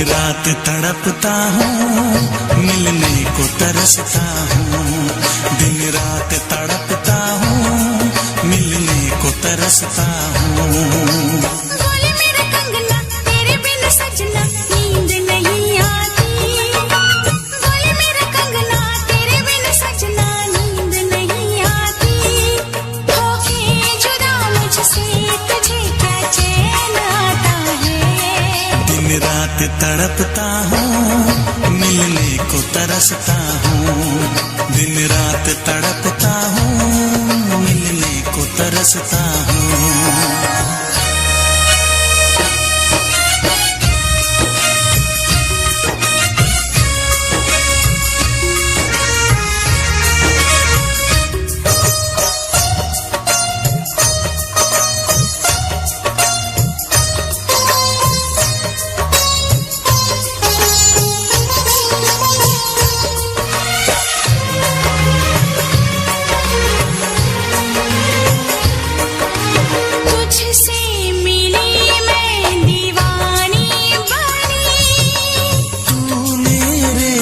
रात तड़पता हूँ, मिलने को तरसता हूँ। दिन रात तड़पता हूँ, मिलने को तरसता हूँ। बोले मेरा कंगना तेरे बिन सजना नींद नहीं आती। बोले मेरा कंगना तेरे बिन सजना नींद नहीं आती। होके जुदा मुझसे तुझे क्या चैन आता है। दिन रात तड़पता हूँ, मिलने को तरसता हूँ। दिन रात तड़पता हूँ, मिलने को तरसता हूँ।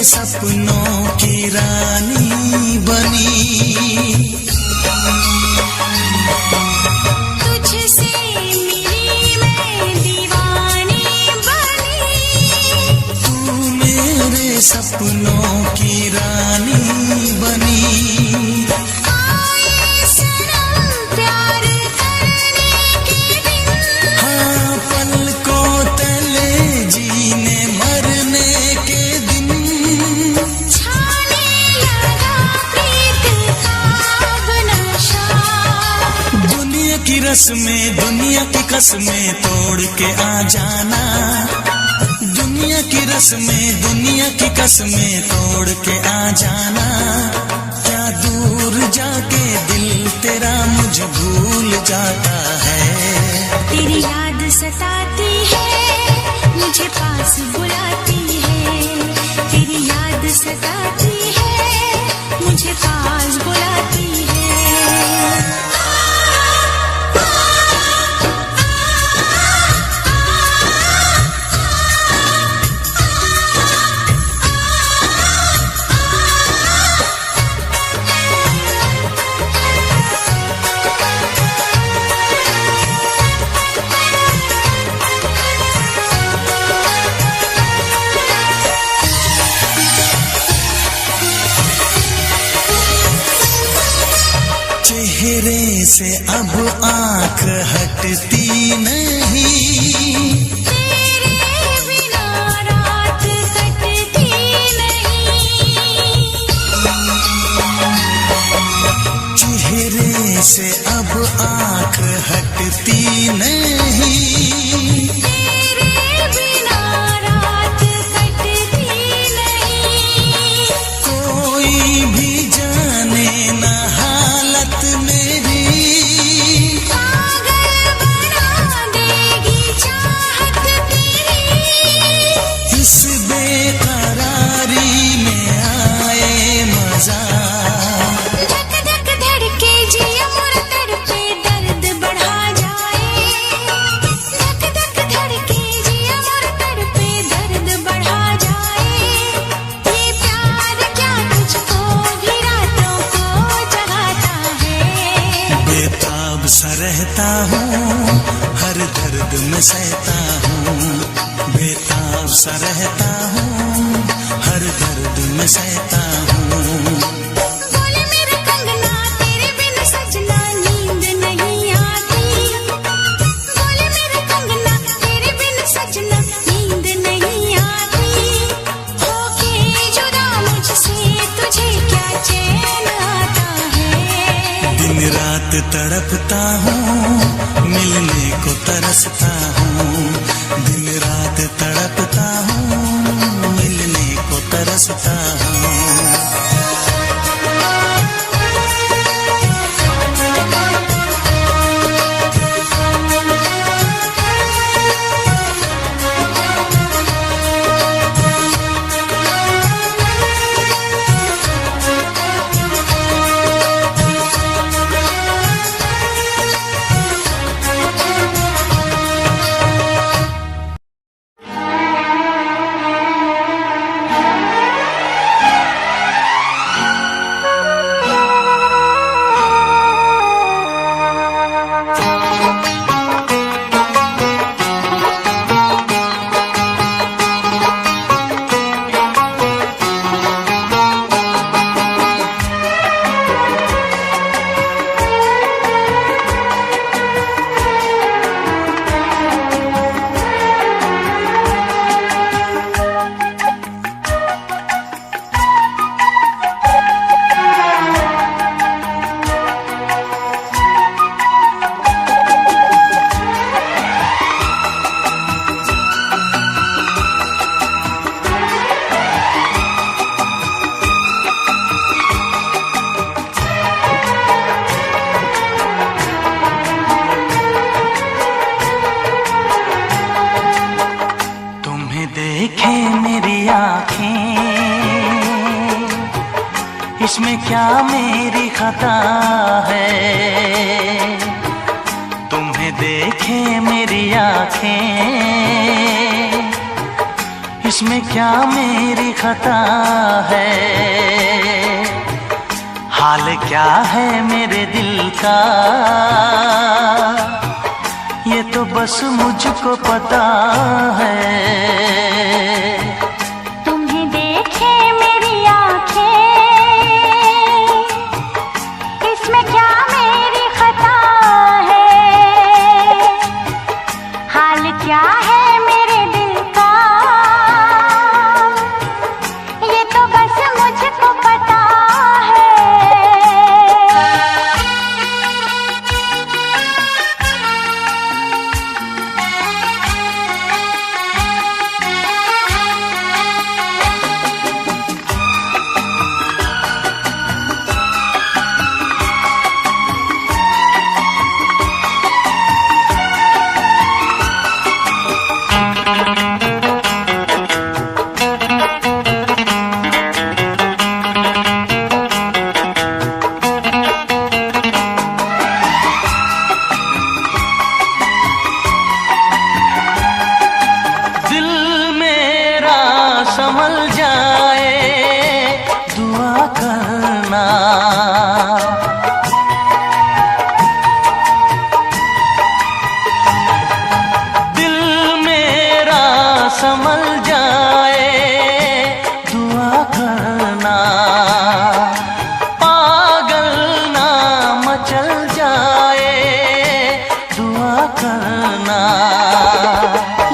सपनों की रानी बनी, तुझसे मिली मैं दीवानी बनी। तू मेरे सपनों की रानी बनी। आए सनम प्यार करने के दिन, हाँ पलकों तले जीने मरने के दिन। की रस्में दुनिया की कसमें तोड़ के आ जाना। दुनिया की रस्में दुनिया की कसमें तोड़ के आ जाना। क्या दूर जाके दिल तेरा मुझे भूल जाता है। तेरी याद सताती है, मुझे पास बुलाती है। तेरी याद सताती है, मुझे पास बुलाती है। चेहरे से अब आँख हटती नहीं। तेरे बिना रात कटती नहीं। चेहरे से अब आँख हटती नहीं। तेरे बिना रात कटती नहीं। कोई भी जाने ना हालत मेरी। पागल बना देगी चाहत तेरी। इस बेकरारी में आए मजा। धक धक धड़के जिया मोर तड़पे दर्द बढ़ा जाए। धक धक धड़के जिया मोर तड़पे दर्द बढ़ा जाए। ये प्यार क्या तुझको भी रातों को जगाता है। बेताब सा रहता हूँ, हर दर्द में सहता हूँ। बेताब सा रहता हूँ, हर दर्द में सहता हूँ। बोले मेरा कंगना तेरे बिन सजना नींद नहीं आती। बोले मेरा कंगना तेरे बिन सजना नींद नहीं आती। होके जुदा मुझसे तुझे क्या चैन आता है। दिन रात तड़पता हूँ, मिलने को तरसता हूँ। दिन रात तड़पता हूँ, मिलने को तरसता हूँ। देखे मेरी आँखें, इसमें क्या मेरी खता है। तुम्हें देखे मेरी आँखें, इसमें क्या मेरी खता है। हाल क्या है मेरे दिल का, ये तो बस मुझको पता है। तुम्हें देखे मेरी आँखें, इसमें क्या मेरी खता है। हाल क्या है मेरे दिल का, ये तो बस मुझको पता है। संभल जाए दुआ करना, दिल मेरा संभल जाए दुआ करना। पागल ना मचल जाए दुआ करना।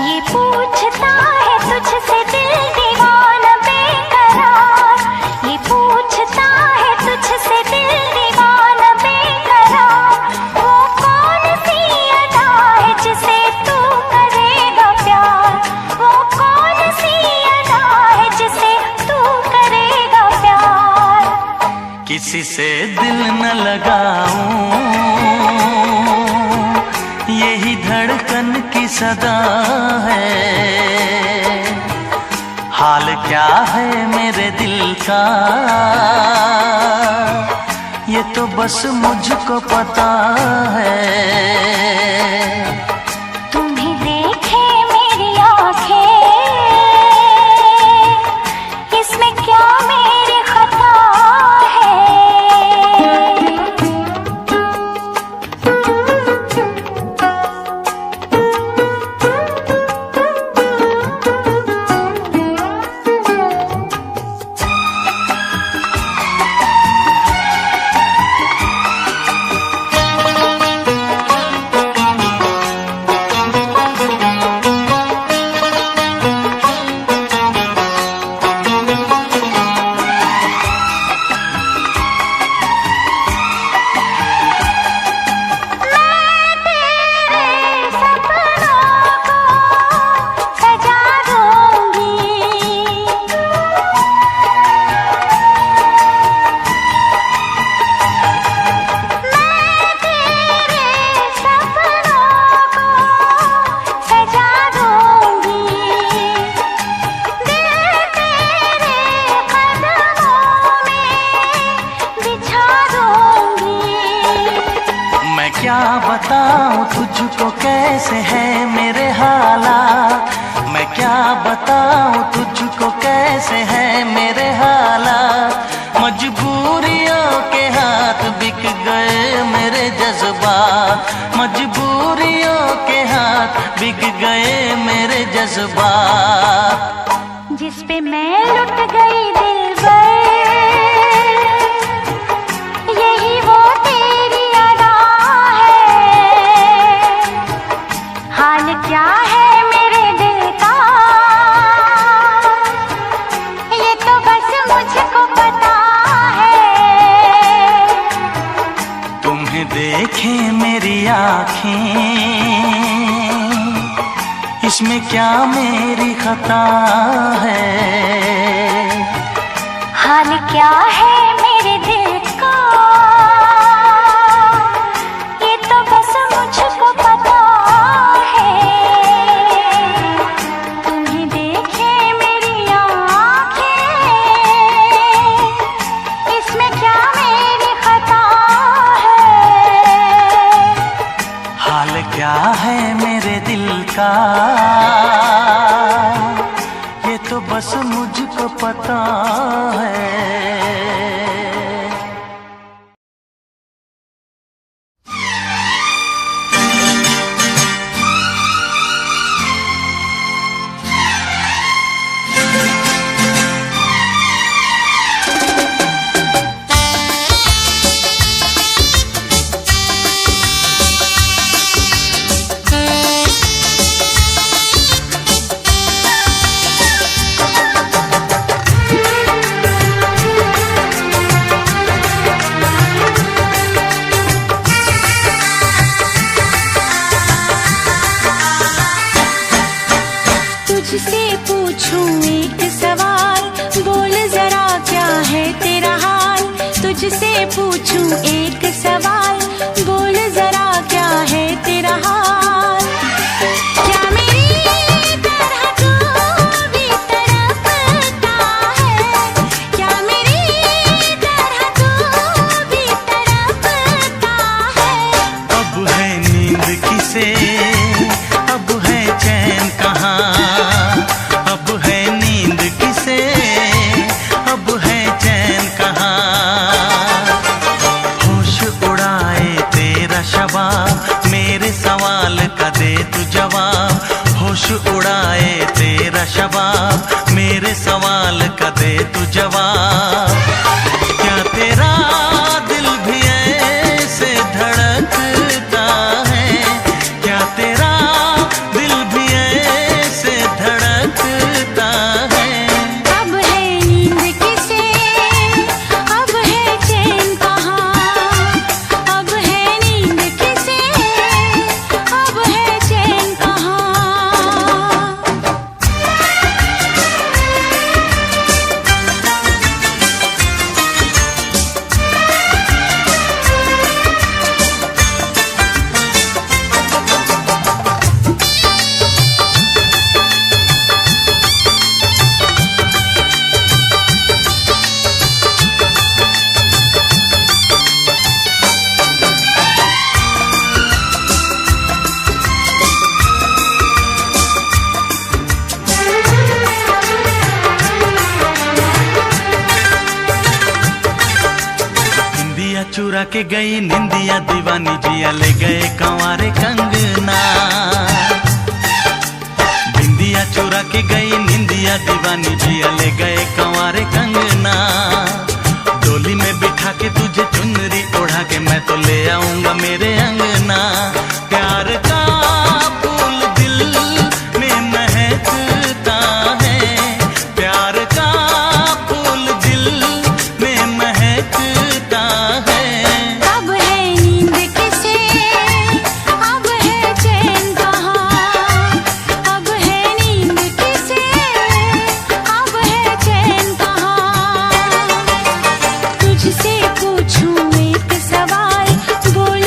ये पूछता है तुझसे दिल दीवाना बेकरार, ये पूछता है तुझसे दिल दीवाना बेकरार। वो कौन सी अदा है जिसे तू करेगा प्यार, वो कौन सी अदा है जिसे तू करेगा प्यार। किसी से दिल न लगाऊं, यही धड़कन की सदा है। हाल क्या है मेरे दिल का, ये तो बस मुझको पता है। तुम्हें देखे मेरी आँखें, इसमें क्या मेरी खता है। क्या बताऊं तुझको कैसे है मेरे हालात, मैं क्या बताऊं तुझको कैसे है मेरे हालात। मजबूरियों के हाथ बिक गए मेरे जज्बात, मजबूरियों के हाथ बिक गए मेरे जज्बात। जिस पे मैं लुट गई दिलबर, यही वो तेरी अदा है। हाल क्या है मेरे दिल का, ये तो बस मुझको पता है। तुम्हें देखे मेरी आँखें, इसमें क्या मेरी खता है। हाल क्या है मेरे दिल का, ये तो बस मुझको पता है। तुम्हें देखे तुझसे पूछूं एक सवाल, बोल जरा क्या है तेरा हाल। तुझसे पूछूं एक सवाल, बोल जरा क्या है तेरा हाल। क्या मेरी तरह तू भी तड़पता है, क्या मेरी तरह तू भी तड़पता है। अब है नींद किसे, अब है चैन कहाँ। अब है नींद किसे, अब है चैन कहाँ। होश उड़ाए तेरा शबाब, मेरे सवाल का दे तू जवाब। होश उड़ाए तेरा शबाब, मेरे सवाल का दे तू जवाब। क्या तेरा दिल भी ऐसे धड़कता है, क्या तेरा दिल भी ऐसे धड़कता है। अब है नींद किसे, अब है चैन कहाँ। अब है नींद किसे, अब है चैन कहाँ। निंदिया चुरा के गई निंदिया दीवानी, जिया ले गए कंवारे कंगना। बिंदिया चुरा के गई निंदिया दीवानी, जिया ले गए कंवारे कंगना। डोली में बिठा के तुझे चुनरी ओढ़ा के मैं तो ले आऊंगा मेरे अंगना। प्यार का फूल दिल में महकता है, प्यार का फूल दिल में महकता है। अब है नींद किसे, अब है चैन कहाँ। अब है नींद किसे, अब है चैन कहाँ। तुझसे पूछूं एक सवाल, बोल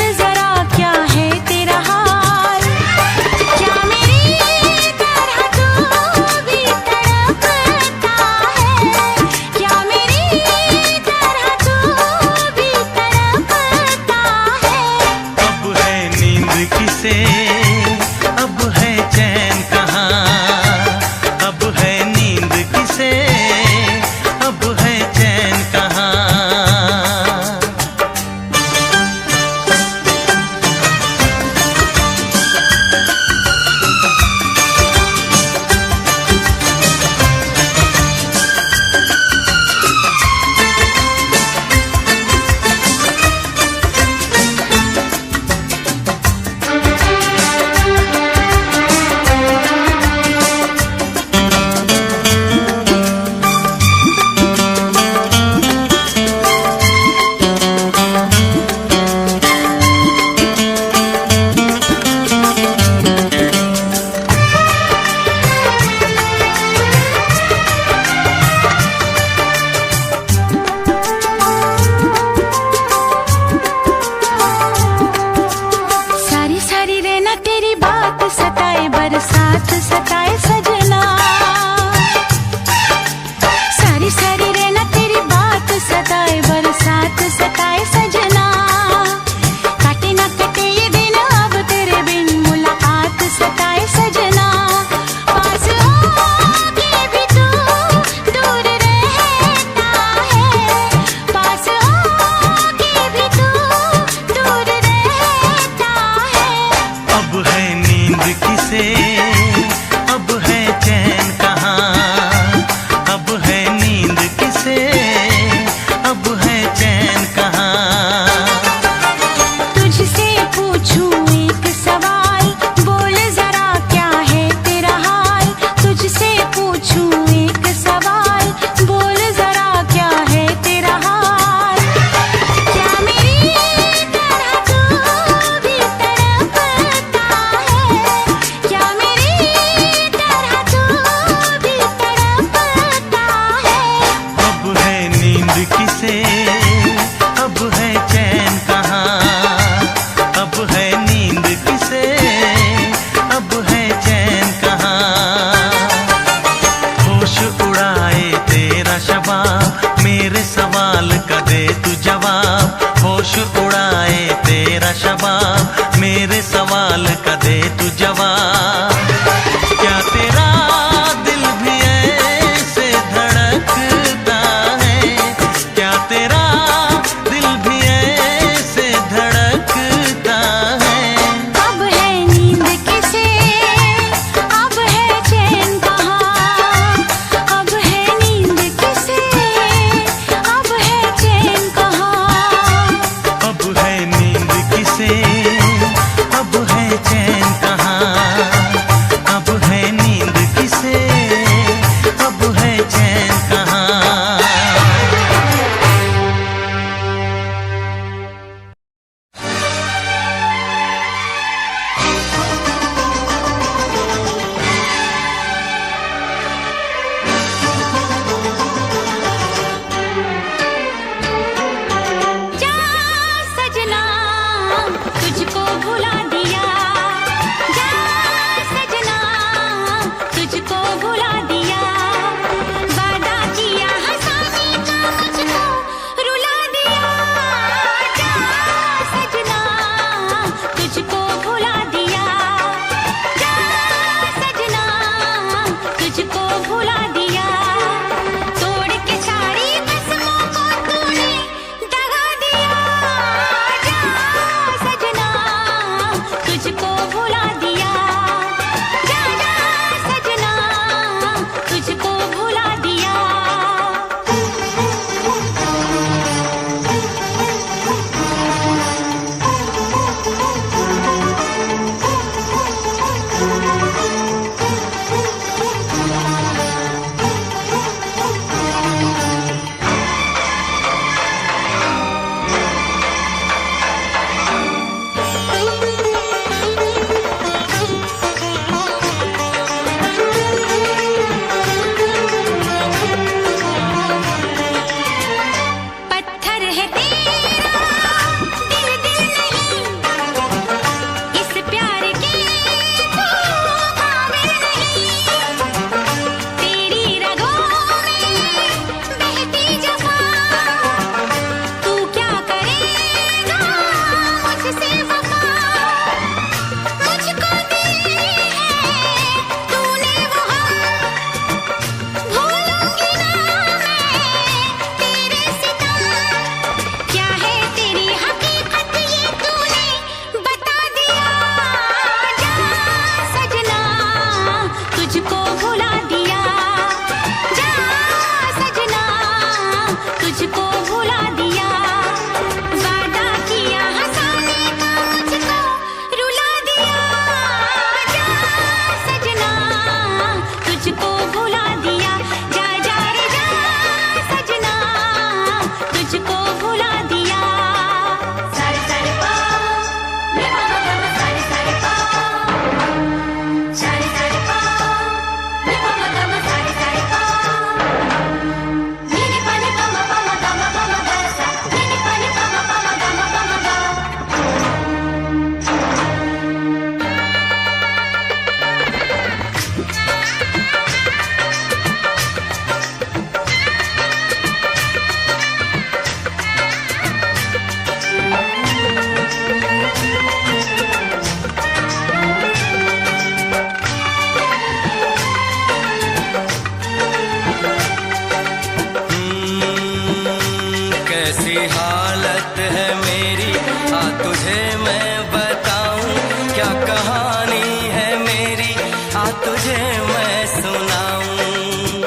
तुझे मैं सुनाऊं,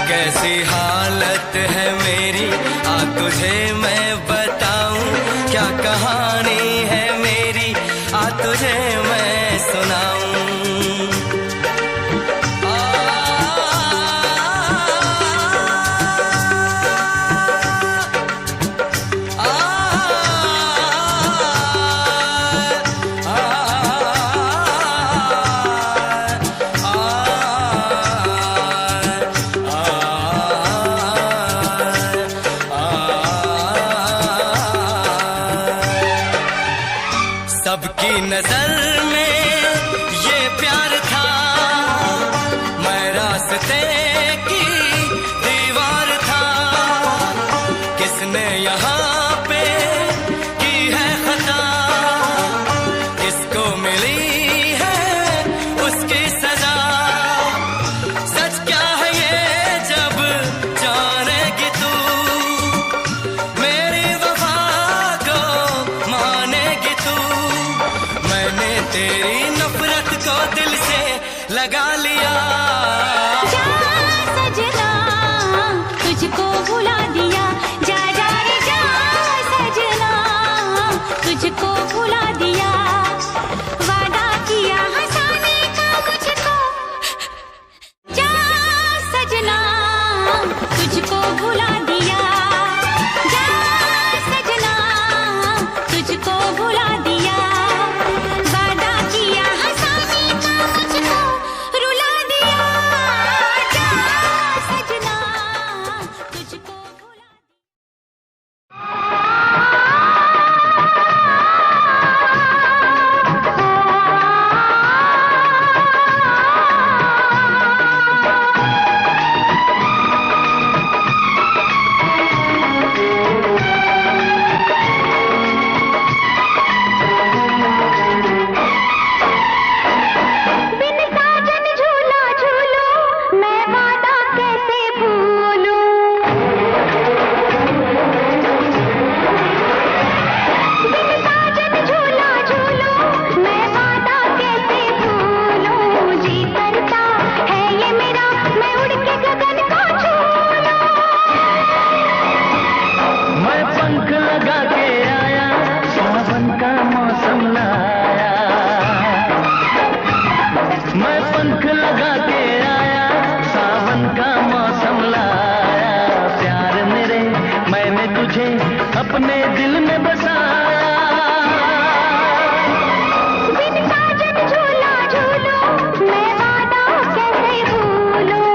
कैसी हालत है मेरी आ तुझे मैं बताऊं, क्या कहानी है मेरी आ तुझे मैं सुनाऊं। सबकी नजर में ये प्यार था, मैं रास्ते की दीवार था, किसने यहाँ पे की है खता, किसको मिली है उसकी सजा, सच क्या है ये जब जानेगी तू, मेरी वफा को मानेगी तू, मैंने तेरी नफरत को दिल से लगा लिया। जा सजना तुझको भुला दिया, जा जा रे जा सजना तुझको भुला दिया, वादा किया हंसाने का मुझको, जा सजना तुझको भुला दिया, जा सजना तुझको भुला दिया, वादा किया हंसाने का मुझको रुला दिया, जा सजना तुझको भुला बिन साजन झूला झूलो, मैं वादा कैसे भूलूं, बिन साजन झूला झूलो, मैं वादा कैसे भूलूं, जी करता है ये मेरा मैं उड़ के गगन को छू लूं, मैं पंख लगा के आया, सावन का मौसम लाया, मैं पंख लगा के आया, सावन का मौसम लाया, प्यार मेरे मैंने तुझे अपने दिल में बसाया, बिन साजन झूला झूलो, मैं वादा कैसे भूलूं।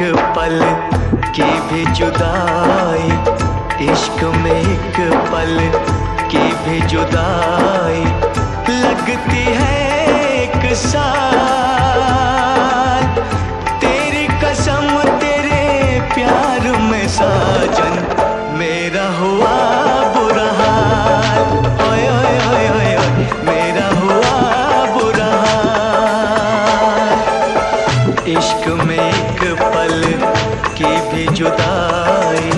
एक पल की भी जुदाई, इश्क में एक पल की भी जुदाई लगती है एक साल। तेरी कसम तेरे प्यार में साजन मेरा हुआ बुरा हाल। ओए ओए ओए ओए ओए मेरा हुआ बुरा हाल। इश्क में एक पल की भी जुदाई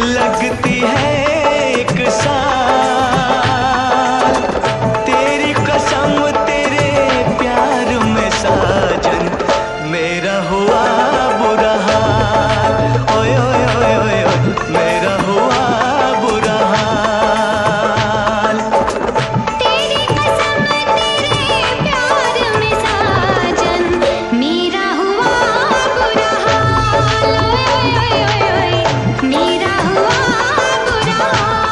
लगती है एक साल। तेरी कसम तेरे प्यार में साजन मेरा हुआ बुरा हाल। ओए ओए ओए ओए ओए मेरा हुआ बुरा हाल। तेरी कसम तेरे प्यार में साजन मेरा हुआ बुरा हाल। ओए ओए ओए ओए मेरा हुआ बुरा हाल।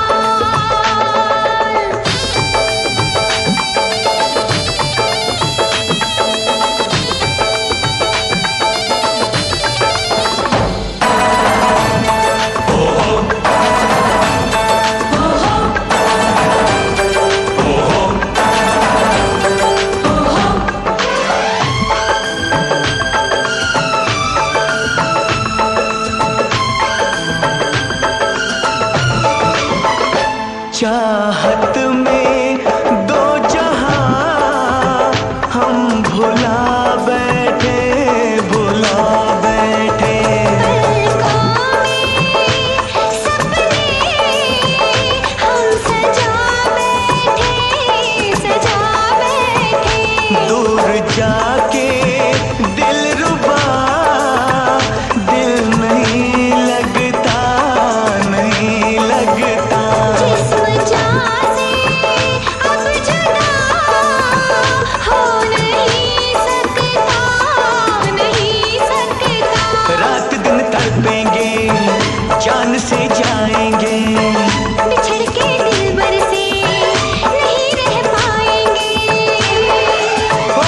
चाहत में दो जहां हम भुला बैठे, भुला बैठे। पलकों में सपने हम सजा बैठे, सजा बैठे। दूर जाके दिलरुबा दिल नहीं लगता, नहीं लगता। जिस वजह से अब जुदा हो नहीं सकता, नहीं सकता। रात दिन तड़पेंगे, जान से जाएंगे। बिछड़ के दिलबर से नहीं रह पाएंगे। ओ,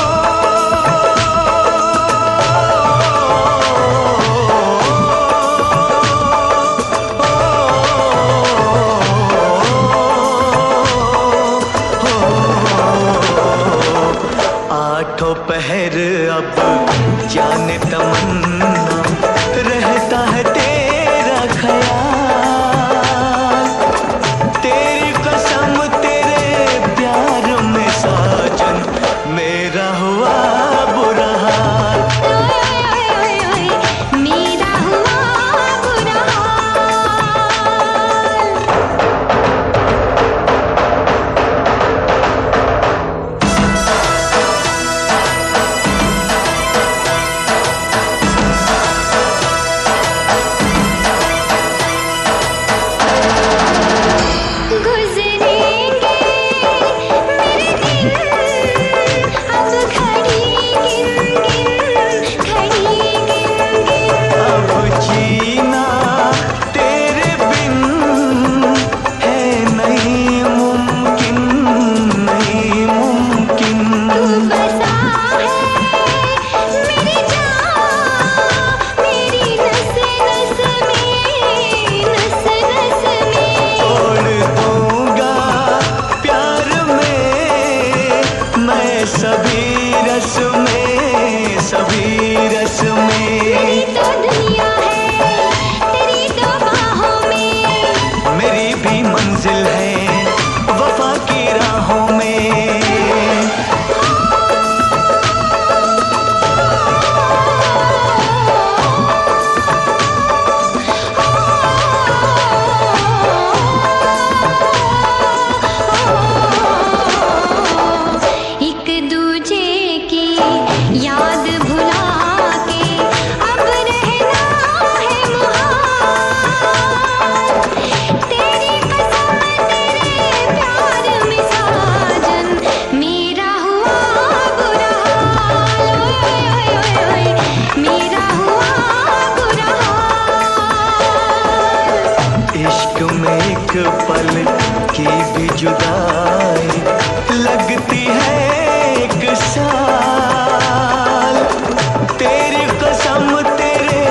आठों पहर अब जाने तमन्ना रहता है तेरा ख्याल। तेरी कसम तेरे प्यार में साजन मेरा हुआ बुरा हाल। ओए ओए ओए ओए मेरा हुआ बुरा हाल। गुज़रेंगे मेरे दिन अब घड़ी गिन गिन, घड़ी गिन गिन। अब जीना तेरे बिन है नहीं मुमकिन, नहीं मुमकिन। तू बसा है मेरी जान, मेरी नस नस में, नस नस में। तोड़ दूंगा प्यार में मैं सभी रस में, सभी रस मेरी में। तो दुनिया है तेरी तो बाहों में। मेरी भी मंजिल है वफा की राहों में। एक दूजे की याद भुला के अब रहना है मुहाल। तेरी कसम तेरे प्यार में साजन मेरा हुआ बुरा हाल। ओए ओए ओए ओए मेरा हुआ बुरा हाल। इश्क में एक पल की भी जुदाई लगती है एक साल। तेरी कसम तेरे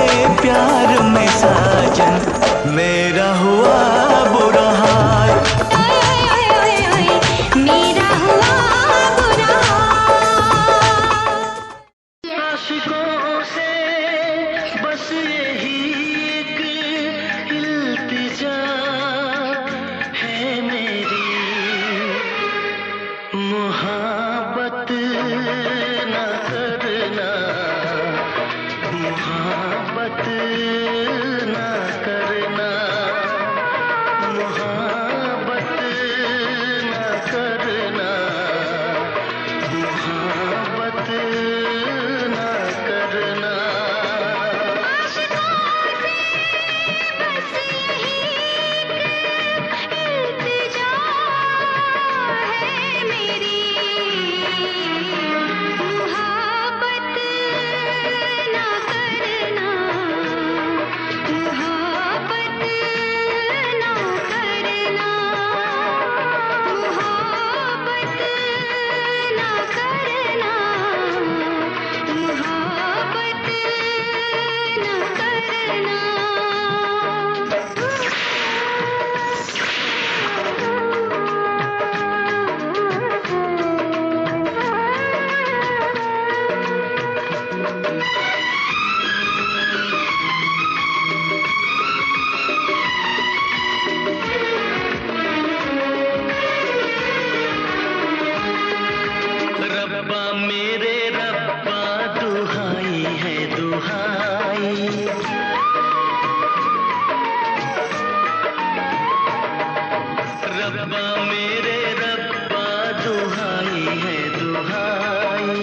रब्बा मेरे रब्बा दुहाई है दुहाई,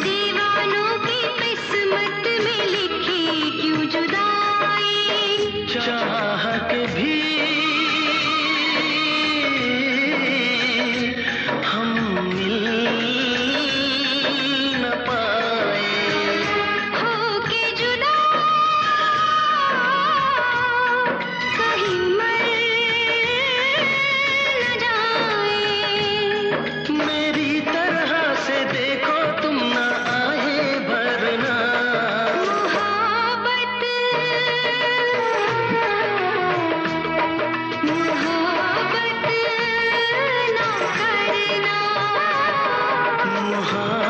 दीवानों की किस्मत में लिखी क्यों जुदाई, चाहत भी हम मिल न पाए, होके जुदा कहीं मर न जाए। मेरी तरह से देखो तुम ना आहे भरना, मोहब्बत ना करना, मोहब्बत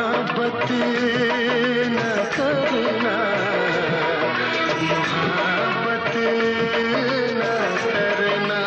न करना, मोहब्बत न करना।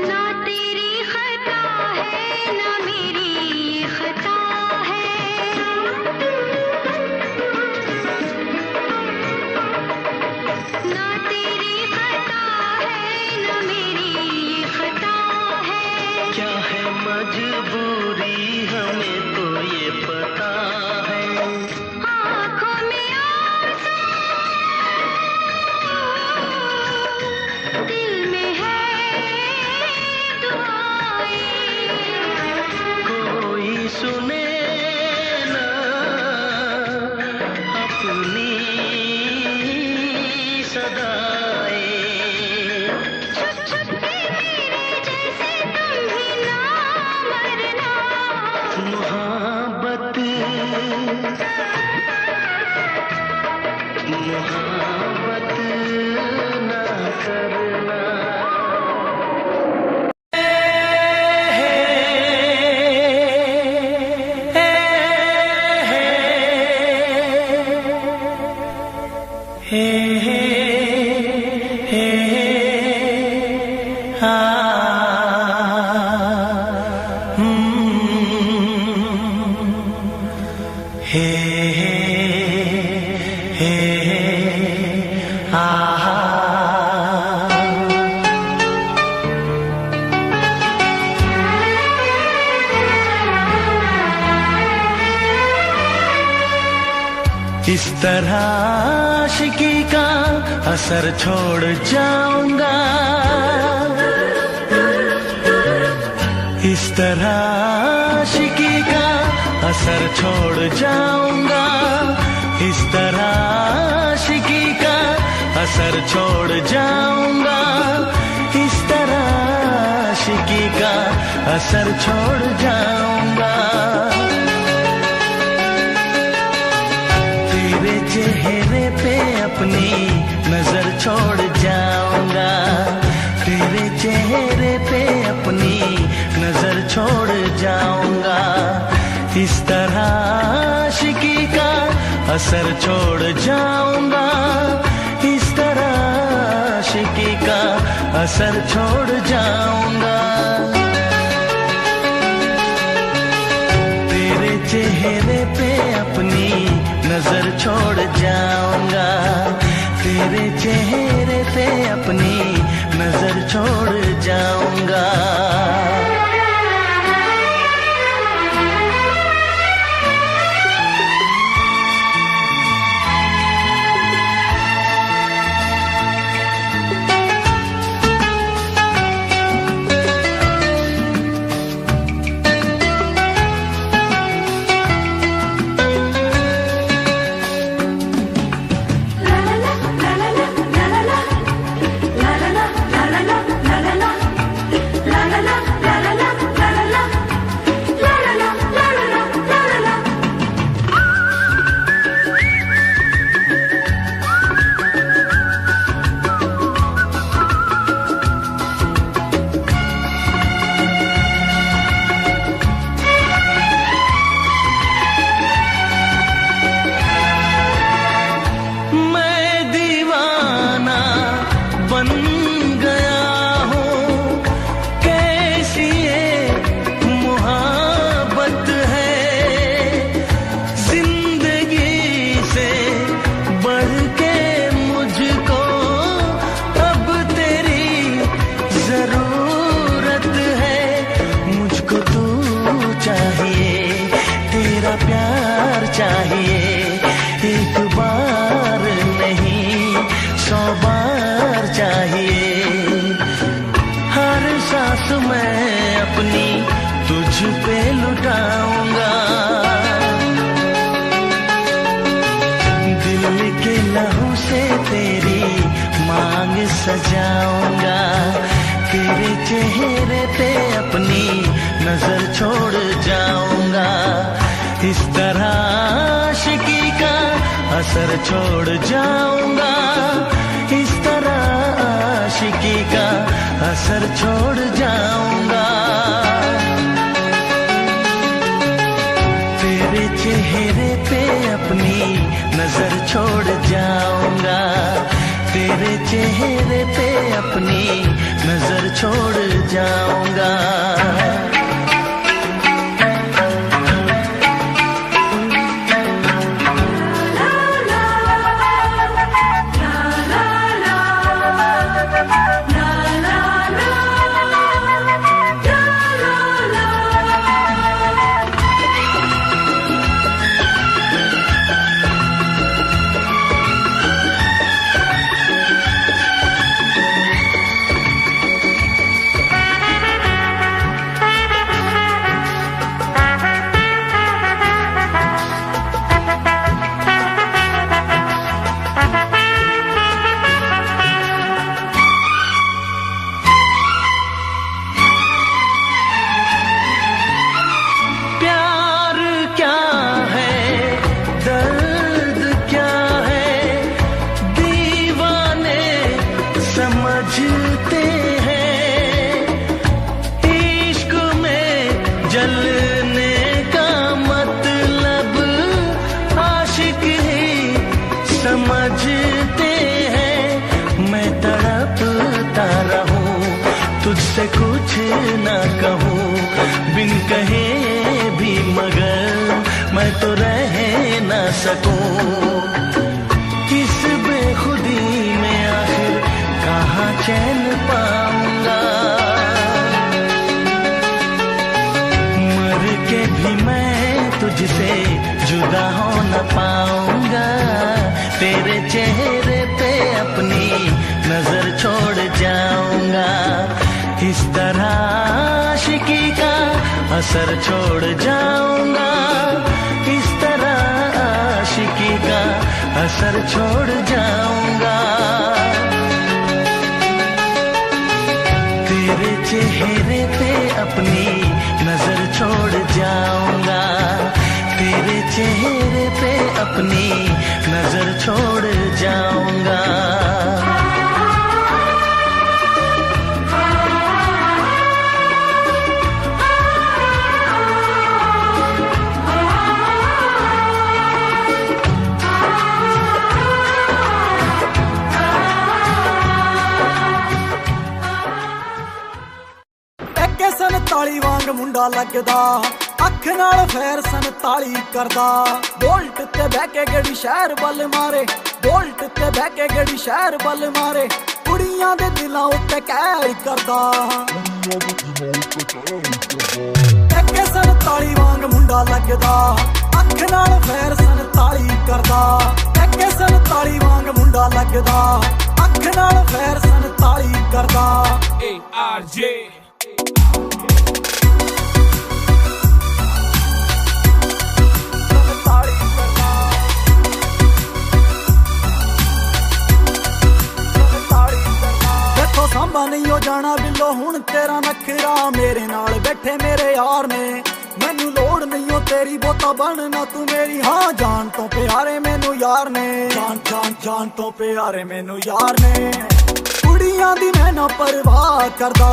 ना तेरी खता है ना मेरी ये खता है, ना तेरी खता है ना मेरी ये खता है, क्या है मजबूरी हमें तो ये पता है, आँखों में आंसू दिल में है दुआएं, कोई सुने ना अपनी सदाएं, छुप छुप के मेरे जैसे तुम भी ना मरना, मोहब्बत मोहब्बत न करना। इस तरह आशिकी का असर छोड़ जाऊंगा, इस तरह आशिकी का असर छोड़ जाऊंगा, इस तरह आशिकी का असर छोड़ जाऊंगा, इस तरह आशिकी का असर छोड़ जाऊंगा। तेरे चेहरे पे अपनी नजर छोड़ जाऊंगा, तेरे चेहरे पे अपनी नजर छोड़ जाऊंगा, इस तरह आशिकी का असर छोड़ जाऊंगा, इस तरह आशिकी का असर छोड़ जाऊंगा। तेरे चेहरे पे अपनी नजर छोड़ जाऊंगा, तेरे चेहरे पे अपनी नजर छोड़ जाऊंगा। ला ला ला ला ला ला ला जाऊंगा, तेरे चेहरे पे अपनी नजर छोड़ जाऊंगा, इस तरह आशिकी का असर छोड़ जाऊंगा, इस तरह आशिकी का असर छोड़ जाऊंगा। तेरे चेहरे पे अपनी नजर छोड़ जाऊंगा, तेरे चेहरे पे अपनी नजर छोड़ जाऊंगा। समझते हैं इश्क में जलने का मतलब आशिक ही समझते हैं। मैं तड़पता रहूं तुझसे कुछ न कहूं, बिन कहे भी मगर मैं तो रह न सकूं। किस बेखुदी में आखिर कहाँ चैन पाऊंगा, मर के भी मैं तुझसे जुदा हो न पाऊंगा। तेरे चेहरे पे अपनी नजर छोड़ जाऊंगा, इस तरह आशिकी का असर छोड़ जाऊंगा, इस तरह आशिकी का असर छोड़ जाऊंगा। तेरे चेहरे पे अपनी नजर छोड़ जाऊंगा, तेरे चेहरे पे अपनी नजर छोड़ जाऊंगा। ताली वांग मुंडा लगदा, अख नाल फैर ताली करदा। बोल्ट ते बह के गड़ी शहर बल मारे, बोल्ट ते बह के गड़ी शहर बल मारे। कुड़ियां दे दिलां उत्ते कहर करदा, एके ताली वांग मुंडा लगदा, अख नाल फैर ताली करदा। एके ताली वांग मुंडा लगदा, अख नाल फैर ताली करदा। ARJ सांबा नहीं हो जाना बिल्लो हुण तेरा नखरा, मेरे नाल बैठे मेरे यार ने। मैनू लोड़ नहीं हो तेरी बोता बनना तू मेरी, हाँ जान तो प्यारे मैनू यार ने। जान जान जान तो प्यारे मैनू यार ने। कुड़ियां दी मैं ना परवाह करदा,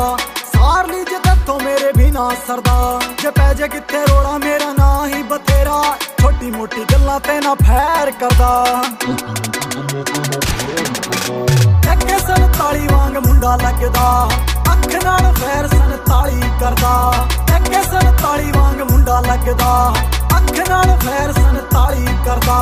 सार ली जे तत्थों मेरे भी ना सरदा। जे पै जे किथे रोड़ा मेरा ना ही बथेरा, छोटी मोटी गल्लां ते ना फैर करदा। एके ताली वांग मुंडा लगदा, अख नाल फैर ताली करदा। एके ताली वांग मुंडा लगदा, अख नाल फैर ताली करदा।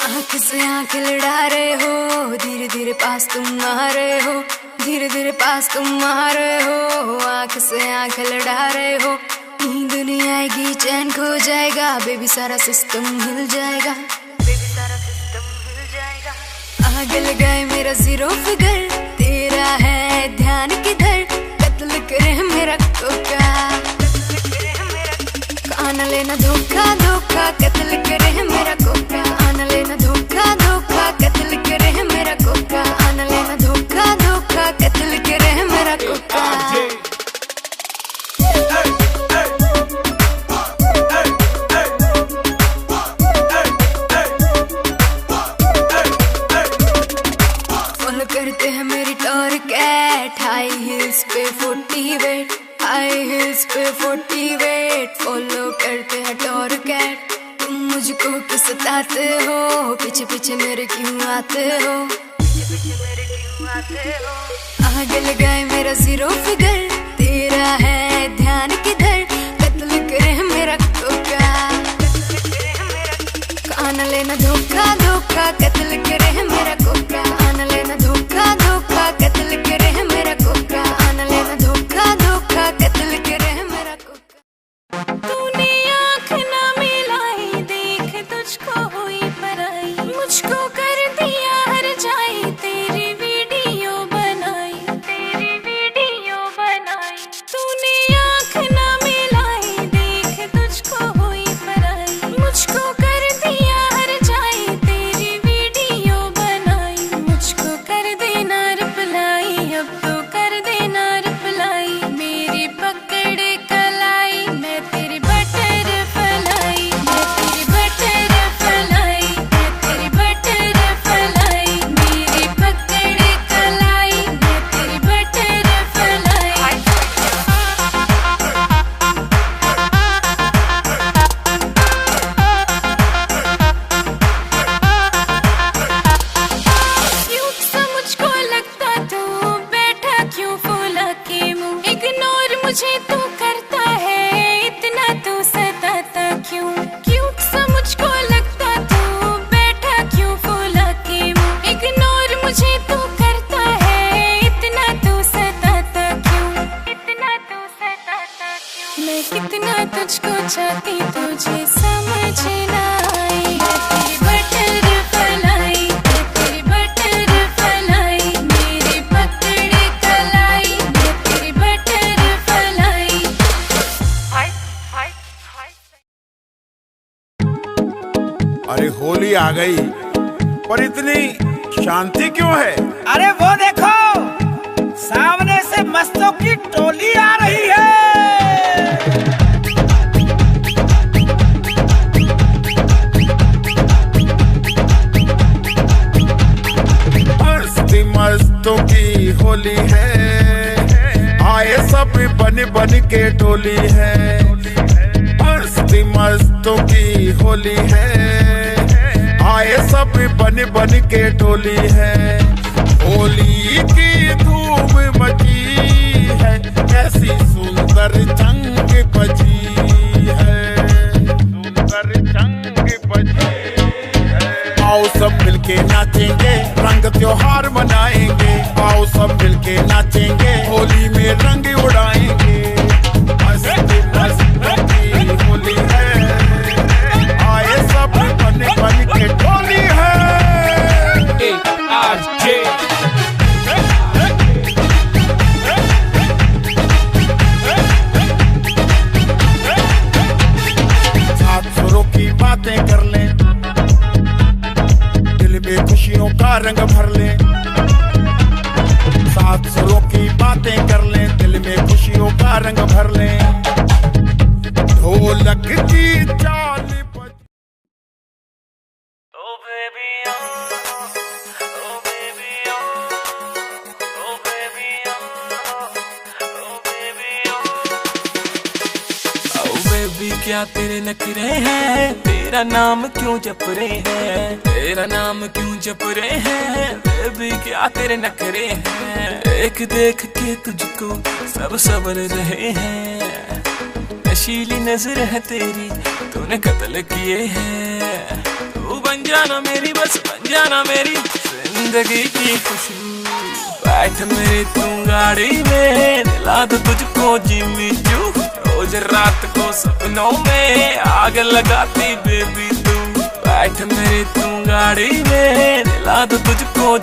आँख से आँख लड़ा रहे हो, धीरे धीरे पास तुम आ रहे हो, धीरे धीरे पास तुम आ रहे हो। आँख से आँख लड़ा रहे हो, नींद नहीं आएगी चैन खो जाएगा, बेबी सारा सिस्टम हिल जाएगा, बेबी सारा सिस्टम हिल जाएगा। आग लगाए मेरा जीरो फिगर, तेरा है ध्यान किधर, कत्ल करे मेरा कोका, आना लेना धोखा धोखा, कत्ल करे मेरा कोका, आना लेना धोखा धोखा, कत्ल करे मेरा कोका, आना लेना धोखा धोखा, कत्ल करे मेरा कोका। फॉलो करते हैं मेरी टॉर कैट, हाई हिल्स पे 40 वेट, हाई हिल्स पे 40 वेट, फॉलो करते हैं टॉर कैट। तुम मुझको क्यों सताते हो, पीछे पीछे मेरे क्यों आते हो, पीछे पीछे मेरे क्यों आते हो। आगे लगाए मेरा जीरो फिगर, तेरा है ध्यान किधर, कत्ल करे मेरा कोका, आना लेना धोखा धोखा, कत्ल करे मेरा कोका, आना लेना धोखा धोखा, कत्ल करे मेरा कोका, आना लेना धोखा धोखा, कत्ल करे मेरा कोका। तूने आँख ना मिलाई, देख तुझको हुई पराई, मुझको कर दिया हर जाए, तेरी वीडियो बनाई, तेरी वीडियो बनाई। तूने आँख ना मिलाई, देख तुझको हुई पराई, मुझको कर दिया हर जाए, तेरी वीडियो बनाई, मुझको कर देना रिप्लाई, अब तो कर देना रिप्लाई, मेरी पकड़ कलाई, मैं तेरी बटर फलाई, मैं तेरी बटर फलाई, मैं तेरी बटर फलाई, मेरी पकड़ कलाई, मैं तेरी बटर फलाई। क्यूट सा मुझको लगता तू, बैठा क्यों फूला के मुंह, इग्नोर मुझे तू करता है, इतना तू सताता क्यों। क्यूट सा मुझको लगता तू, बैठा क्यों फूला के मुंह, इग्नोर मुझे तू करता है, इतना तू सताता क्यों, इतना तू सताता क्यों। मैं कितना तुझको चाहती तुझे समझ ना आई, मैं तेरी बटर फलाई, मैं तेरी बटर फलाई, मेरी पकड़ कलाई, मैं तेरी बटर फलाई। अरे होली आ गई, पर इतनी शांति क्यों है? अरे वो देखो, सामने से मस्तों की टोली आ रही है। मस्ती मस्तों की होली है, आए सब बन बन के टोली है। मस्ती मस्तों की होली है, आए सब बन बन के टोली है। होली की धूम मची है, कैसी सुंदर जंग बजी है, सुंदर जंग बजी है। आओ सब मिलके नाचेंगे, रंग त्योहार मनाएंगे, आओ सब मिलके नाचेंगे, होली में रंग उड़ाएंगे। मस्ती मस्ती होली है, आए सब बन बन के टोली है। साथ सुरों की बातें कर लें, दिल में खुशियों का रंग भर लें। साथ सुरों की बातें कर लें, दिल में खुशियों का रंग भर लें। ढोलक की चाल बज क्या तेरे नखरे हैं, तेरा नाम क्यों जप रहे हैं, तेरा नाम क्यों जप रहे हैं, बेबी क्या तेरे नखरे हैं। एक देख के तुझको सब सबर रहे हैं, नशीली नजर है तेरी, तूने कत्ल किए हैं। तू बन जाना मेरी, बस बन जाना मेरी जिंदगी की खुशबू। बैठ मेरी तू गाड़ी में, दिला दो तुझको जिम्मी चू, रोज रोज रात को सपनों में आग लगाती बेबी तू। बैठ मेरी तू गाड़ी में, दिला दो तुझको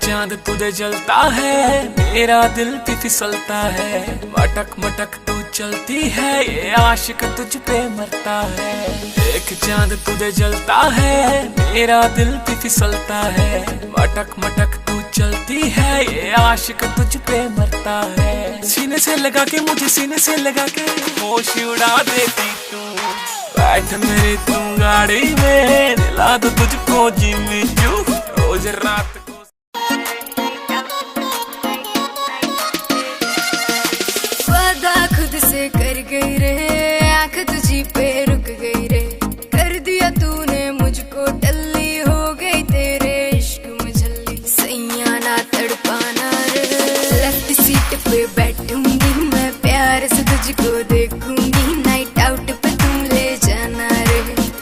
चांद तुझे जलता है, मेरा दिल भी फिसलता है। मटक मटक तू चलती है, ये आशिक तुझ पे मरता है। एक चांद तुझे जलता है, मेरा दिल भी फिसलता है। मटक मटक तू चलती है, ये आशिक तुझ पे मरता है। सीने से लगा के मुझे, सीने से लगा के होश उड़ा देती तू। बैठ मेरी तू गाड़ी में, दिला दो तुझको जिम्मी चू रोज रात। खुद से कर गई रे, आंख तुझी पे रुक गई रे। कर दिया तूने मुझको टल्ली, हो गई तेरे इश्क में झल्ली। सैया ना तड़पाना रे, लेफ्ट सीट पे बैठूंगी मैं, प्यार से तुझको देखूंगी। नाइट आउट पे तुम ले जाना रे,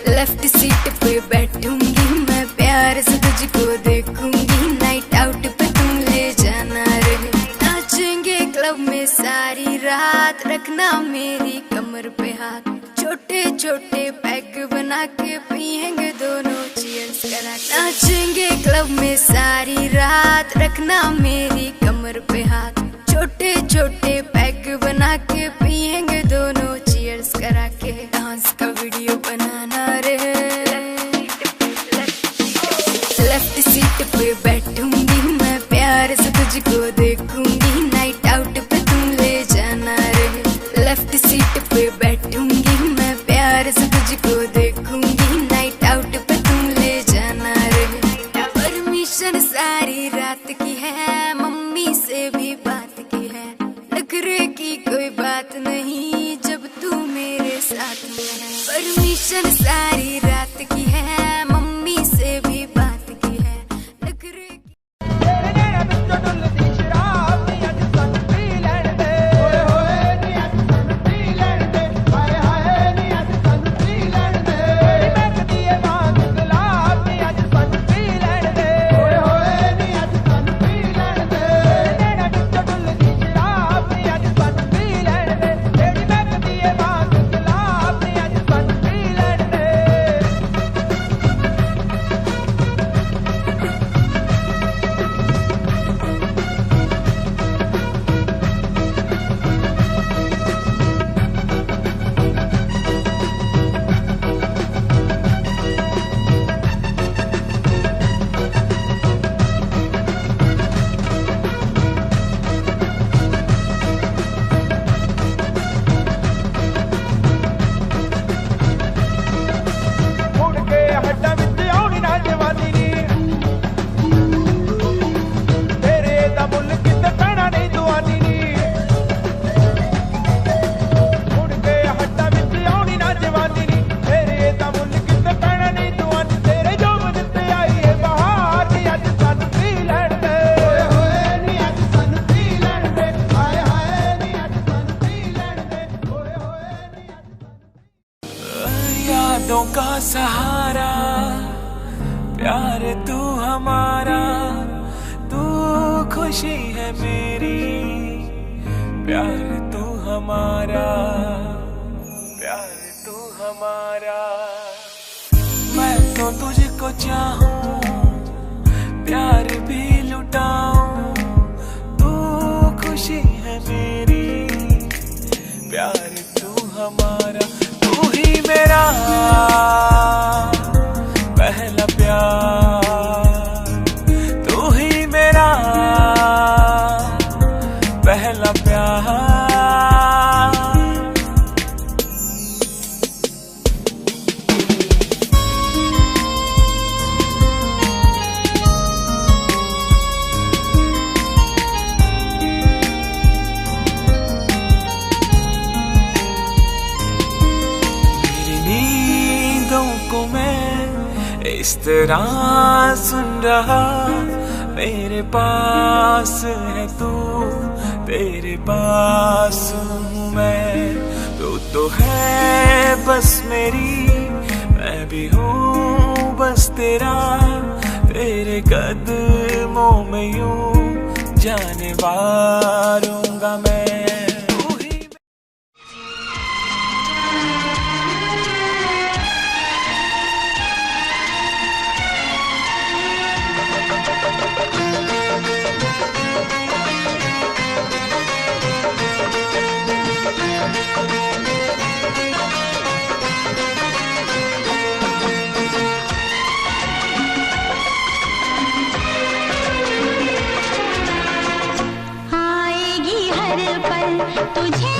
लेफ्ट सीट पे बैठूंगी मैं, प्यार से तुझको देखूंगी। नाइट आउट पे तुम ले जाना रे। नाचेंगे क्लब में सारी रात, रखना मेरी कमर पे हाथ। छोटे छोटे पैक बना के पिएंगे दोनों चीयर्स करा। नाचेंगे क्लब में सारी रात, रखना मेरी कमर पे हाथ। छोटे छोटे पैक बना के पिएंगे दोनों चीयर्स करा के। डांस का वीडियो बनाना रे, लेफ्ट सीट पे बैठूंगी मैं, प्यार से तुझको देखूंगी। नाइट आउट पे तुम ले जाना रे, लेफ्ट सीट पे बैठूंगी मैं, प्यार से तुझको देखूंगी। नाइट आउट पे तुम ले जाना रे। परमिशन सारी रात की है, मम्मी से भी बात की है। नखरे की कोई बात नहीं जब तू मेरे साथ में है। परमिशन सारी रात की है, मम्मी से भी बात की है। नखरे यादों का सहारा, प्यार तू हमारा। तू खुशी है मेरी, प्यार तू हमारा, प्यार तू हमारा। मैं तो तुझको चाहूं, प्यार भी लुटाऊं। तू खुशी है मेरी, प्यार तू हमारा। तू ही मेरा पहला प्यार, तू ही मेरा पहला प्यार। इस तरह सुन रहा, मेरे पास है तू, तेरे पास हूँ मैं। तू तो है बस मेरी, मैं भी हूँ बस तेरा, तेरे कदमों में यूं जाने वारूंगा मैं। तुझे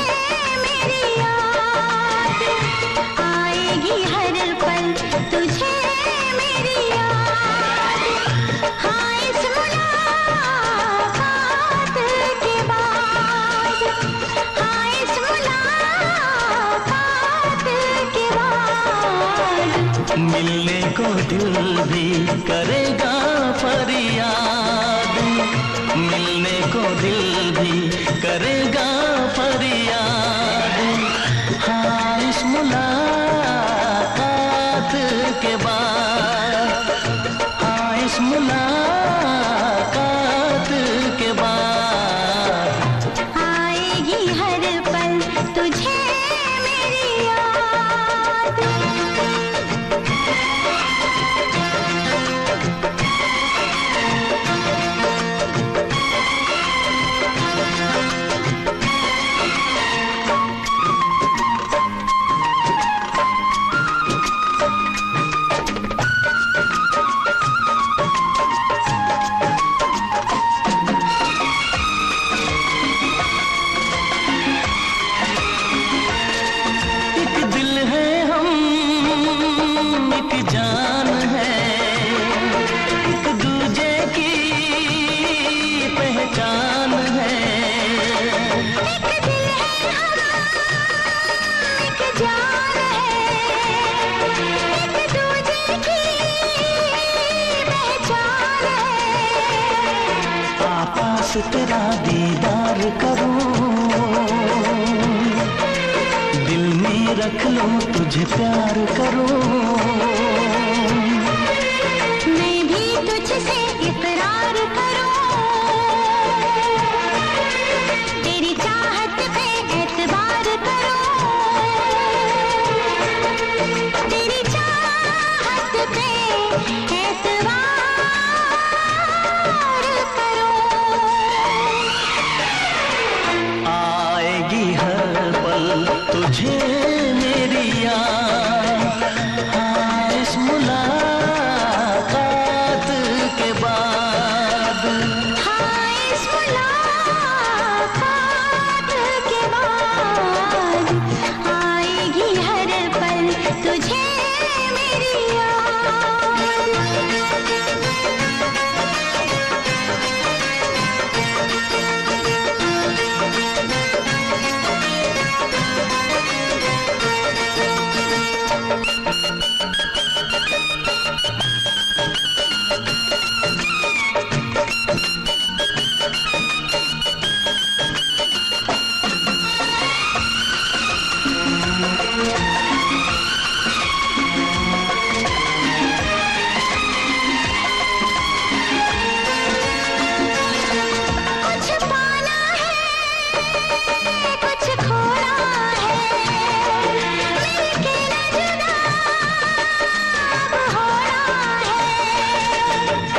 मेरी याद आएगी हर पल, तुझे मेरी याद। हाँ इस मुलाकात के बाद, हाँ इस मुलाकात के बाद मिलने को दिल भी करेगा फरियाद, मिलने को दिल भी करेगा फरियाद। हाँ इस मुलाकात के बाद, हाँ इस मुलाकात के बाद आएगी हर पल तुझे मेरी याद। तेरा दीदार करूं, दिल में रख लूं तुझे प्यार करूं। मैं भी तुझसे इकरार करूं, तेरी चाहत पे एतबार करूं, तेरी चाहत पे एतबार करूं। आएगी हर पल तुझे मेरी याद, हाँ इस मुलाकात के बाद, हाँ इस मुलाकात के बाद आएगी हर पल तुझे मेरी याद।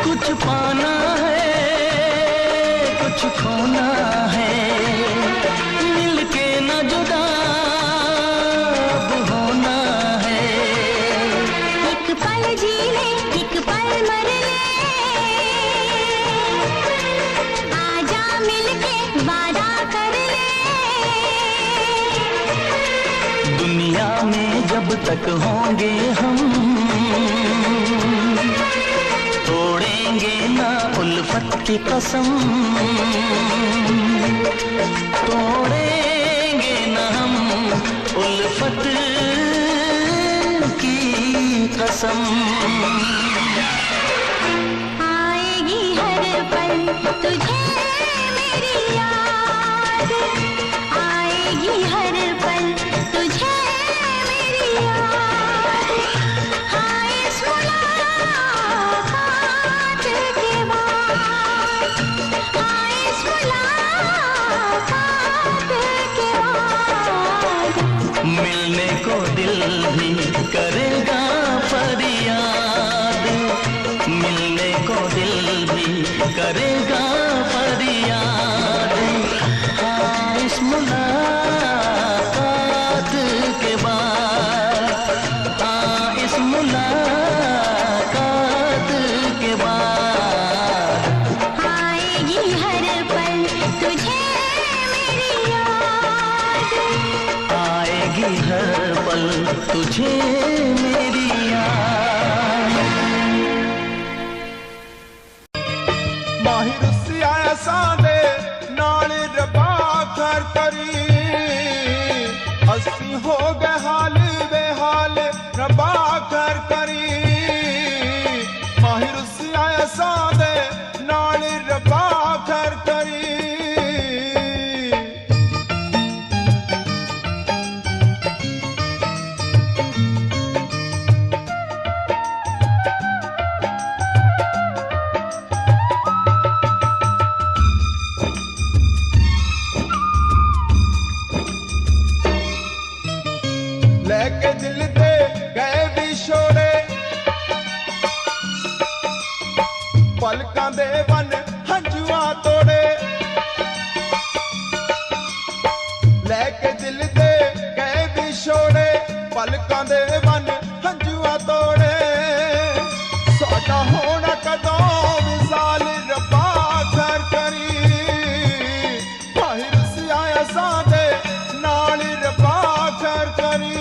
कुछ पाना है कुछ खोना है, मिलके न जुदा अब होना है। एक पल जी ले एक पल मर ले, आजा मिलके वादा कर ले। दुनिया में जब तक होंगे हम, तोड़ेंगे ना उल्फत की कसम, तोड़ेंगे ना हम उल्फत की कसम। आएगी हर पल तुझे मेरी याद, आएगी हर पल तुझे मेरी याद। माहिर सिया सादे नाल रबा कर करी अस्सी हो गए हाल बेहाल रबा कर करी। माहिर सिया सादे नाल रबा कर करी। लेके दिल दे गए विछोड़े पलकां दे बन हंजुआ तोड़े। लेके दिल दे गए विछोड़े पलकां दे बन हंजुआ तोड़े। साडा होना कदों विसाल रब्बा कर करी। माहिर सिया सादे नाल रब्बा कर करी।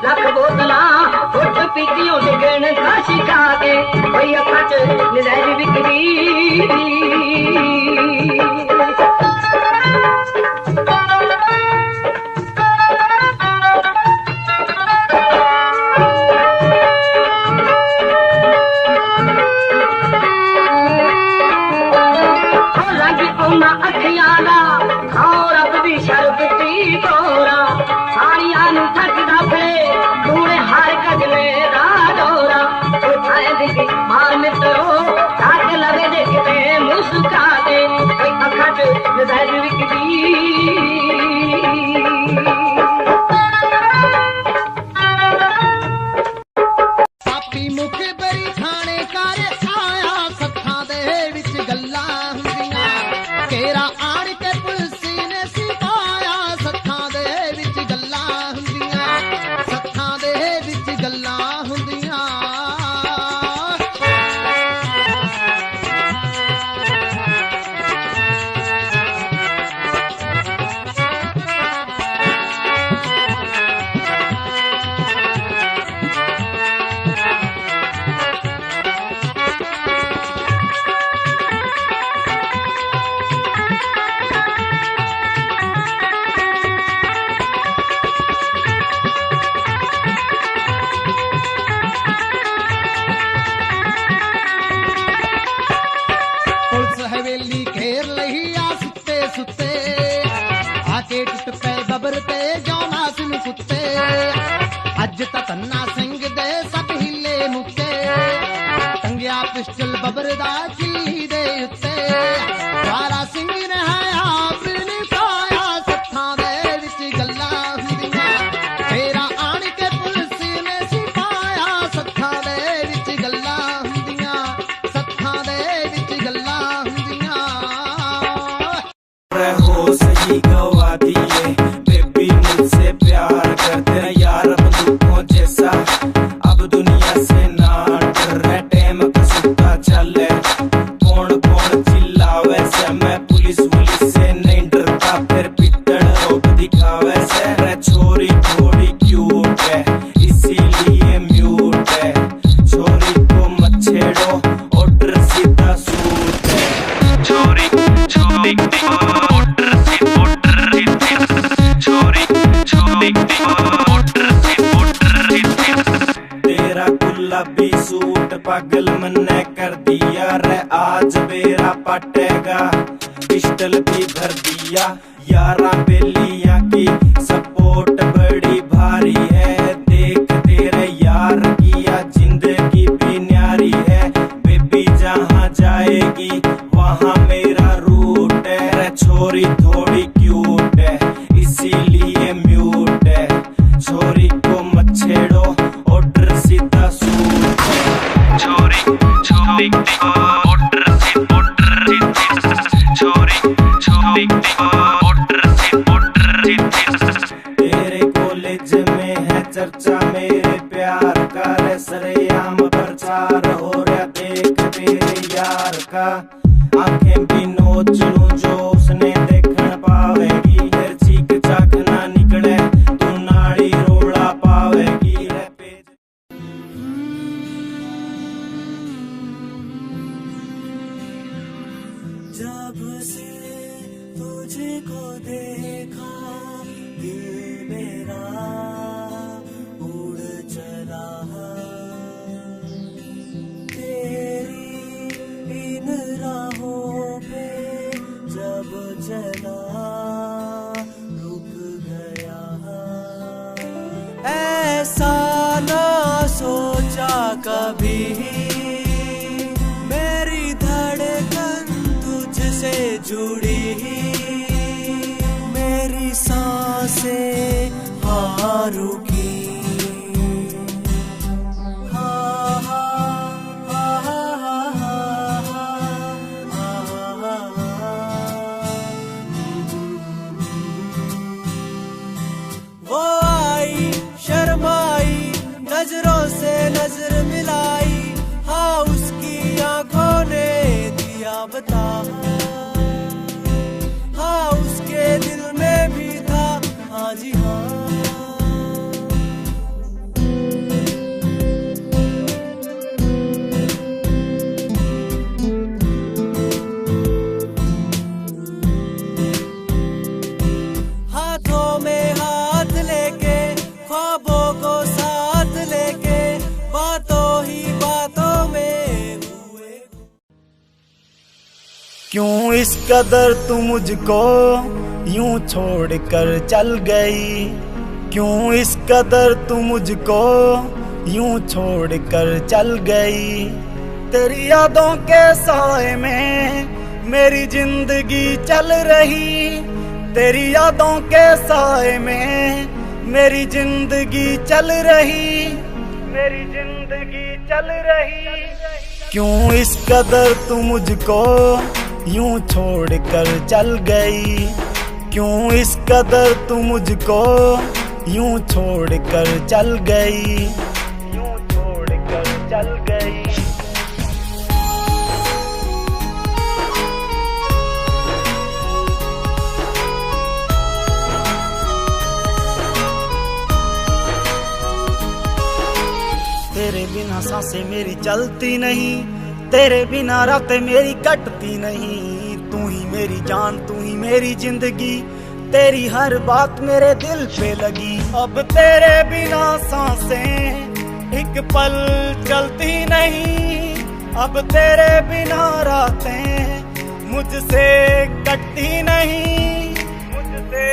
लख बोतला फुट पीतियों डिगन खाशी खा के भई अखा च नजर बिकरी। लगी उन्ना अखियां दा खाओ रब दी शरबती तोरा। साड़ियां नू थकदा पे तूने हर कजले दा डोरा। उठाए दिखी मार मित्रो ताक लगे देखते मुस्का दे कोई अखा च नजर विकदी। पापी मुख बरी खाने कार आया सत्थां दे विच गल्लां हुंदियां। केरा आड़ के पुलसी ने सिपाया सत्थां दे विच गल्लां हुंदियां। सत्थां दे विच गल्लां हुंदियां। पुलिस हवेली घेर लही आ सुते सुते आके टुट पे बबर ते जौना सुन कुत्ते। अज ता तन्ना सिंह दे सट हिले मुक्के टंगिया पिस्टल बबर दा किली दे उत्ते। वारा सिंह ने है आप निकाया सत्थां दे विच गल्लां हुंदियां। तेरा आण के पुलिस ने सिपाया सत्थां दे विच गल्लां हुंदियां। सत्थां दे विच गल्लां हुंदियां। हो सही गवा दिए बेबी मुझसे प्यार करते हैं यार बंदूकों जैसा। अब दुनिया से ना डर रहे टाइम का सुता चले। कौन कौन चिल्लावे से मैं पुलिस से नहीं डरता। फिर पिटन रोक दिखावे से रे छोरी थोड़ी क्यूट है इसीलिए म्यूट है। छोरी को मत छेड़ो ऑर्डर सीधा सूट है। छोरी छोरी तेरा गुलाबी सूट पागल मन्ने कर दिया रे। आज मेरा पटेगा पिस्टल भी भर दिया। यारा बेलिया की सपोर्ट बड़ी भारी है। जिंदगी भी न्यारी है, बेबी जहाँ जाएगी वहाँ मेरा रूट है। छोरी थोड़ी क्यूट है इसीलिए म्यूट है, छोरी को मत छेड़ो ऑर्डर सीधा सूट है। छोरी छोरी ऑर्डर सीधा छोरी छोरी ऑर्डर सीधा। तेरे कॉलेज में है चर्चा मेरे प्यार का, रे सरेआम प्रचार हो रहा देख तेरे यार का। आंखें भी नोच लूं जो उसने देखन पावेगी, फिर चीख चाक ना निकले तू नाड़ी रोड़ा पावेगी। जब से तुझको देखा दिल मेरा उड़ चला, तेरी इन राहों पे जब चला रुक गया। ऐसा ना सोचा कभी मेरी धड़कन तुझसे जुड़ी, मेरी सांसें हाँ रुकी। वो आई शर्माई नजरों से नजर मिलाई, हाँ उसकी आंखों ने दिया बता, हाँ उसके दिल में भी था हाँ जी हाँ। हाथों में हाथ लेके ख्वाबों को साथ लेके बातों ही बातों में हुए। क्यों इस कदर तू मुझको यूं छोड़ कर चल गई, क्यों इस कदर तू मुझको यूं छोड़ कर चल गई। तेरी यादों के साए में मेरी जिंदगी चल रही, तेरी यादों के साए में मेरी जिंदगी चल रही, मेरी जिंदगी चल रही। क्यों इस कदर तू मुझको यूं छोड़ कर चल गई, क्यों इस कदर तू मुझको यूं छोड़ कर चल गई, यूं छोड़ कर चल गई। तेरे बिना सांसें मेरी चलती नहीं, तेरे बिना रातें मेरी कटती नहीं। तू ही मेरी जान, तू ही मेरी जिंदगी, तेरी हर बात मेरे दिल पे लगी। अब तेरे बिना सांसें एक पल चलती नहीं, अब तेरे बिना रातें मुझसे कटती नहीं, मुझसे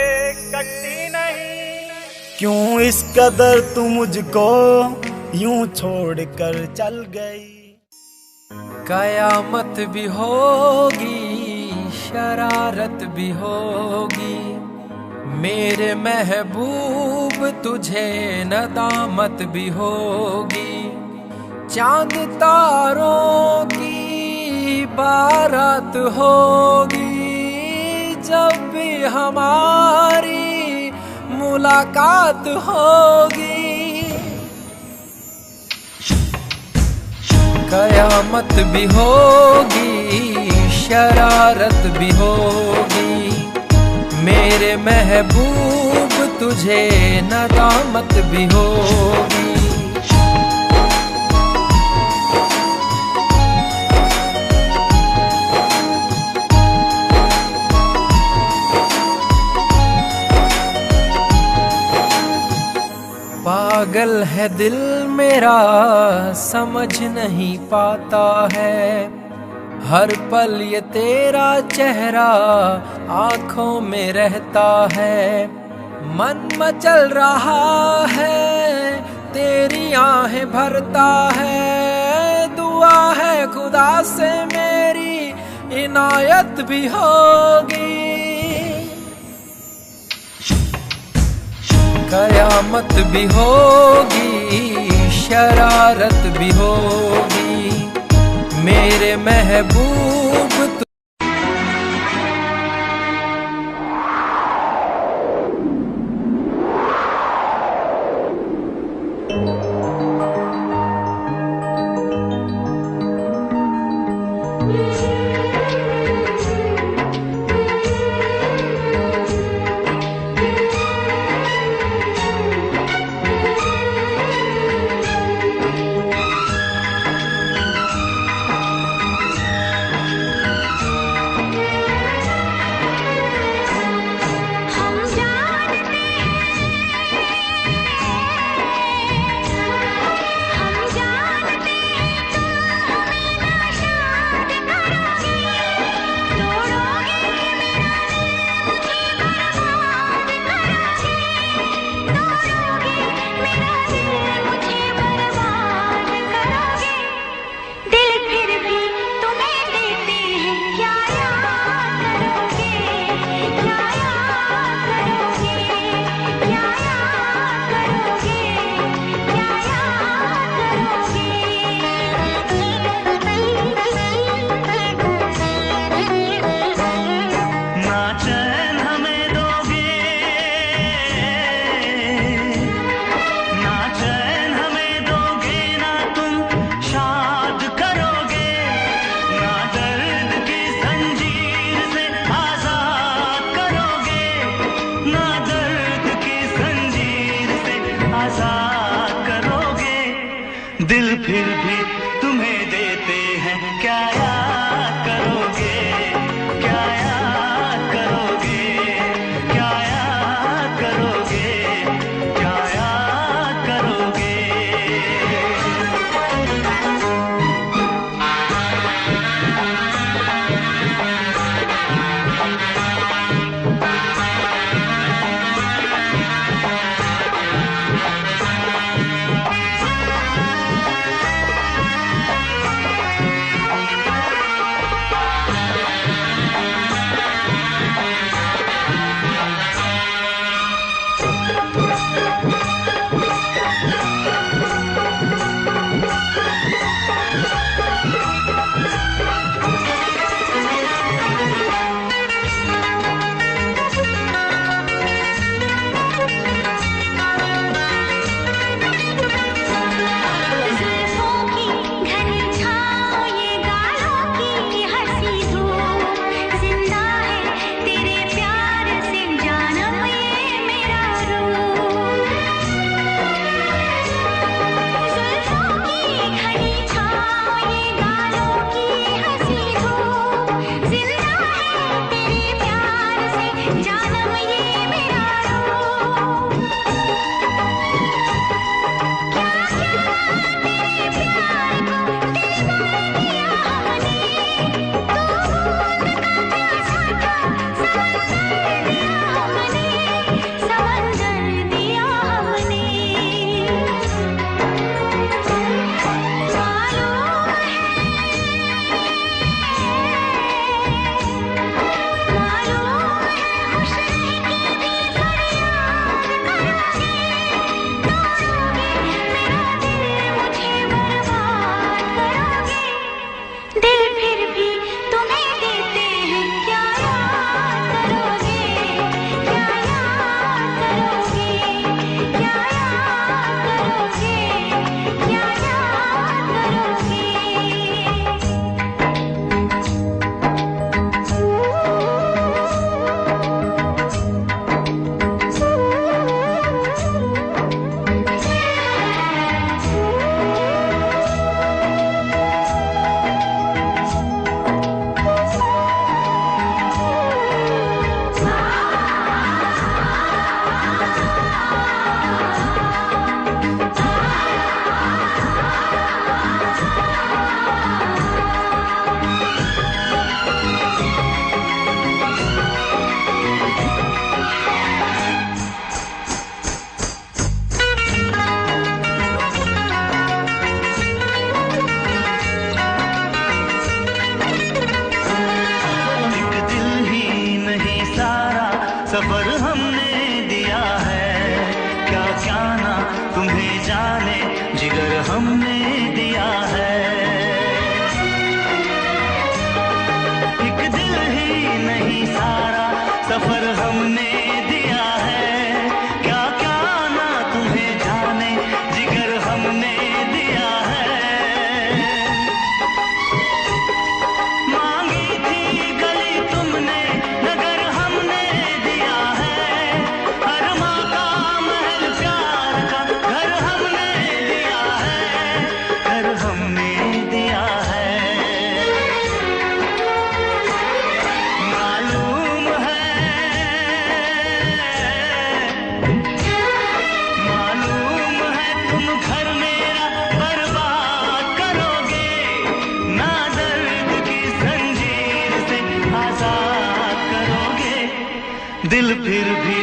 कटती नहीं। क्यों इस कदर तू मुझको यूं छोड़ कर चल गई। कयामत भी होगी शरारत भी होगी, मेरे महबूब तुझे नदामत भी होगी। चांद तारों की बारात होगी, जब भी हमारी मुलाकात होगी। कयामत भी होगी शरारत भी होगी, मेरे महबूब तुझे नदामत भी होगी। पागल है दिल मेरा समझ नहीं पाता है, हर पल ये तेरा चेहरा आँखों में रहता है। मन मचल रहा है तेरी आहें भरता है, दुआ है खुदा से मेरी इनायत भी होगी, कयामत भी होगी, शरारत भी होगी, मेरे महबूब सफर हमने दिया है, क्या क्या ना तुम्हें जाने जिगर हमने दिया है। एक दिल ही नहीं सारा सफर हमने दिया है, क्या क्या ना तुम्हें जाने जिगर हमने दिया है। मांगी थी गली तुमने नगर हमने दिया है, हर माँ का महल प्यार का घर हमने दिया है, घर हमने दिया है। मालूम है तुम घर मेरा बर्बाद करोगे, ना दर्द की जंजीर से आजाद करोगे, दिल फिर भी